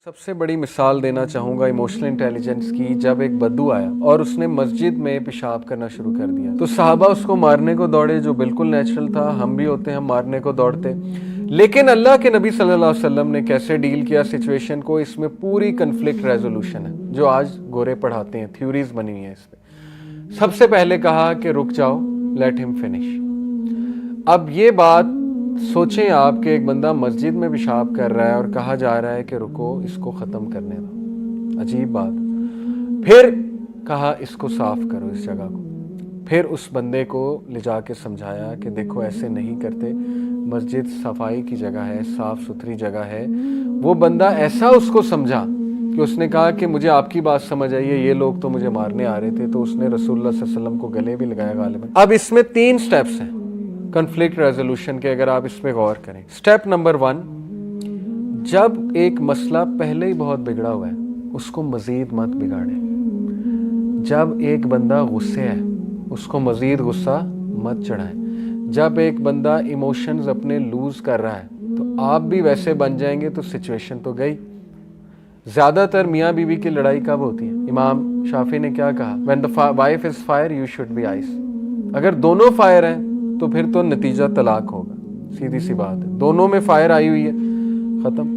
سب سے بڑی مثال دینا چاہوں گا ایموشنل انٹیلیجنس کی. جب ایک بدو آیا اور اس نے مسجد میں پیشاب کرنا شروع کر دیا تو صحابہ اس کو مارنے کو دوڑے, جو بالکل نیچرل تھا. ہم بھی ہوتے ہیں, ہم مارنے کو دوڑتے. لیکن اللہ کے نبی صلی اللہ علیہ وسلم نے کیسے ڈیل کیا سچویشن کو, اس میں پوری کنفلکٹ ریزولوشن ہے جو آج گورے پڑھاتے ہیں, تھیوریز بنی ہوئی ہیں اس پہ. سب سے پہلے کہا کہ رک جاؤ, لیٹ ہم فنش. اب یہ بات سوچیں آپ کہ ایک بندہ مسجد میں پیشاب کر رہا ہے اور کہا جا رہا ہے کہ رکو اس کو ختم کرنے دو, عجیب بات. پھر کہا اس کو صاف کرو اس جگہ کو. پھر اس بندے کو لے جا کے سمجھایا کہ دیکھو ایسے نہیں کرتے, مسجد صفائی کی جگہ ہے, صاف ستھری جگہ ہے. وہ بندہ ایسا اس کو سمجھا کہ اس نے کہا کہ مجھے آپ کی بات سمجھ آئی ہے, یہ لوگ تو مجھے مارنے آ رہے تھے. تو اس نے رسول اللہ صلی اللہ علیہ وسلم کو گلے بھی لگایا غالباً. اب اس میں 3 سٹیپس ہیں کنفلکٹ ریزولوشن کے, اگر آپ اس پہ غور کریں. سٹیپ نمبر 1, جب ایک مسئلہ پہلے ہی بہت بگڑا ہوا ہے اس کو مزید مت بگاڑیں. جب ایک بندہ غصے ہے اس کو مزید غصہ مت چڑھائیں. جب ایک بندہ ایموشنز اپنے لوز کر رہا ہے تو آپ بھی ویسے بن جائیں گے تو سچویشن تو گئی. زیادہ تر میاں بیوی کی لڑائی کب ہوتی ہے؟ امام شافعی نے کیا کہا, when the wife is fire you should be ice. اگر دونوں فائر ہیں تو پھر تو نتیجہ طلاق ہوگا, سیدھی سی بات ہے. دونوں میں فائر آئی ہوئی ہے, ختم.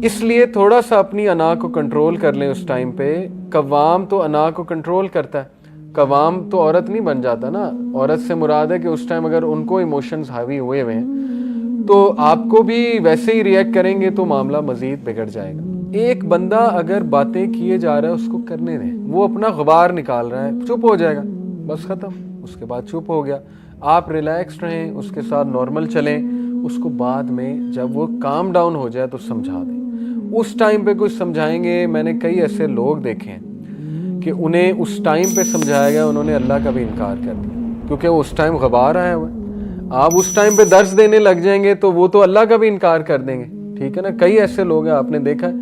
اس لیے تھوڑا سا اپنی انا کو کنٹرول کر لیں اس ٹائم پہ. قوام تو انا کو کنٹرول کرتا ہے, قوام تو عورت نہیں بن جاتا نا. عورت سے مراد ہے کہ اس ٹائم اگر ان کو ایموشنز حاوی ہوئے ہوئے ہیں تو آپ کو بھی ویسے ہی ریئیکٹ کریں گے تو معاملہ مزید بگڑ جائے گا. ایک بندہ اگر باتیں کیے جا رہا ہے اس کو کرنے دیں, وہ اپنا غبار نکال رہا ہے, چپ ہو جائے گا, بس ختم. اس کے بعد چپ ہو گیا, آپ ریلیکسڈ رہیں, اس کے ساتھ نارمل چلیں. اس کو بعد میں جب وہ کام ڈاؤن ہو جائے تو سمجھا دیں. اس ٹائم پہ کچھ سمجھائیں گے. میں نے کئی ایسے لوگ دیکھے ہیں کہ انہیں اس ٹائم پہ سمجھایا گیا, انہوں نے اللہ کا بھی انکار کر دیا کیونکہ اس ٹائم غبار آیا ہوا ہے. آپ اس ٹائم پہ درس دینے لگ جائیں گے تو وہ تو اللہ کا بھی انکار کر دیں گے, ٹھیک ہے نا. کئی ایسے لوگ ہیں, آپ نے دیکھا ہے.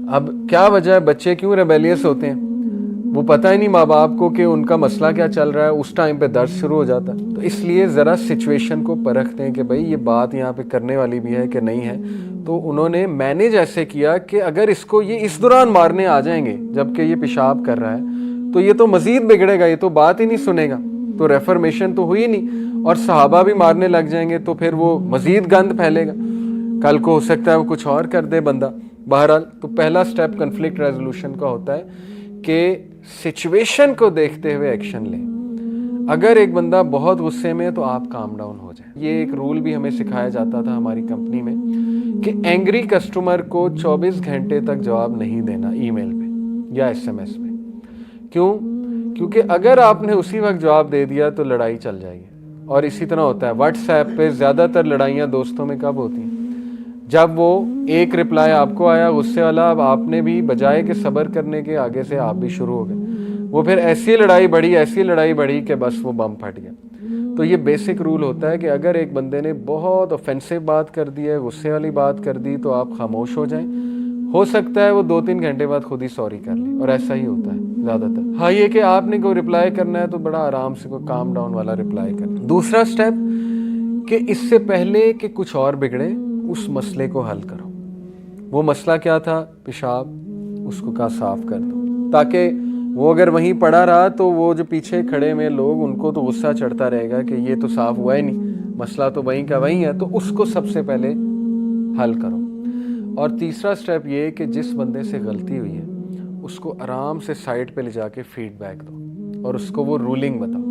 اب کیا وجہ ہے بچے کیوں ریبیلیس ہوتے ہیں؟ وہ پتہ ہی نہیں ماں باپ کو کہ ان کا مسئلہ کیا چل رہا ہے, اس ٹائم پہ درس شروع ہو جاتا ہے. تو اس لیے ذرا سچویشن کو پرکھتے ہیں کہ بھئی یہ بات یہاں پہ کرنے والی بھی ہے کہ نہیں ہے. تو انہوں نے مینیج ایسے کیا کہ اگر اس کو یہ اس دوران مارنے آ جائیں گے جبکہ یہ پیشاب کر رہا ہے تو یہ تو مزید بگڑے گا, یہ تو بات ہی نہیں سنے گا, تو ریفرمیشن تو ہوئی نہیں. اور صحابہ بھی مارنے لگ جائیں گے تو پھر وہ مزید گند پھیلے گا, کل کو ہو سکتا ہے وہ کچھ اور کر دے بندہ. بہرحال تو پہلا سٹیپ کنفلکٹ ریزولوشن کا ہوتا ہے کہ سچویشن کو دیکھتے ہوئے ایکشن لیں. اگر ایک بندہ بہت غصے میں ہے تو آپ کام ڈاؤن ہو جائیں. یہ ایک رول بھی ہمیں سکھایا جاتا تھا ہماری کمپنی میں کہ اینگری کسٹمر کو 24 گھنٹے تک جواب نہیں دینا ای میل پہ یا ایس ایم ایس پہ. کیوں؟ کیونکہ اگر آپ نے اسی وقت جواب دے دیا تو لڑائی چل جائے گی. اور اسی طرح ہوتا ہے واٹس ایپ پہ زیادہ تر لڑائیاں دوستوں میں کب ہوتی ہیں؟ جب وہ ایک رپلائی آپ کو آیا غصے والا, اب آپ نے بھی بجائے کہ صبر کرنے کے آگے سے آپ بھی شروع ہو گئے, وہ پھر ایسی لڑائی بڑھی کہ بس وہ بم پھٹ گیا. تو یہ بیسک رول ہوتا ہے کہ اگر ایک بندے نے بہت آفینسو بات کر دی ہے, غصے والی بات کر دی, تو آپ خاموش ہو جائیں. ہو سکتا ہے وہ 2-3 گھنٹے بعد خود ہی سوری کر لیں, اور ایسا ہی ہوتا ہے زیادہ تر. ہاں یہ کہ آپ نے کوئی رپلائی کرنا ہے تو بڑا آرام سے کوئی کام ڈاؤن والا رپلائی کریں. دوسرا سٹیپ کہ اس سے پہلے کہ کچھ اور بگڑے اس مسئلے کو حل کرو. وہ مسئلہ کیا تھا؟ پیشاب. اس کو کہا صاف کر دو, تاکہ وہ اگر وہیں پڑا رہا تو وہ جو پیچھے کھڑے ہوئے لوگ ان کو تو غصہ چڑھتا رہے گا کہ یہ تو صاف ہوا ہی نہیں, مسئلہ تو وہیں کا وہیں ہے. تو اس کو سب سے پہلے حل کرو. اور تیسرا سٹیپ یہ کہ جس بندے سے غلطی ہوئی ہے اس کو آرام سے سائڈ پہ لے جا کے فیڈ بیک دو اور اس کو وہ رولنگ بتاؤ.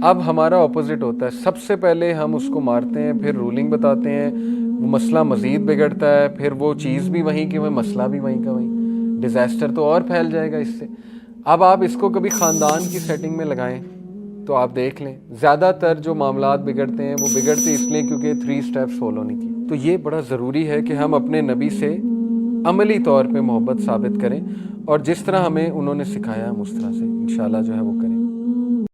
اب ہمارا اپوزٹ ہوتا ہے, سب سے پہلے ہم اس کو مارتے ہیں, پھر رولنگ بتاتے ہیں, وہ مسئلہ مزید بگڑتا ہے, پھر وہ چیز بھی وہیں کی وہیں, مسئلہ بھی وہیں کا وہیں, ڈیزاسٹر تو اور پھیل جائے گا اس سے. اب آپ اس کو کبھی خاندان کی سیٹنگ میں لگائیں تو آپ دیکھ لیں زیادہ تر جو معاملات بگڑتے ہیں وہ بگڑتے اس لیے کیونکہ 3 سٹیپس فالو نہیں کیے. تو یہ بڑا ضروری ہے کہ ہم اپنے نبی سے عملی طور پہ محبت ثابت کریں, اور جس طرح ہمیں انہوں نے سکھایا ہم اس طرح سے انشاءاللہ جو ہے وہ کریں.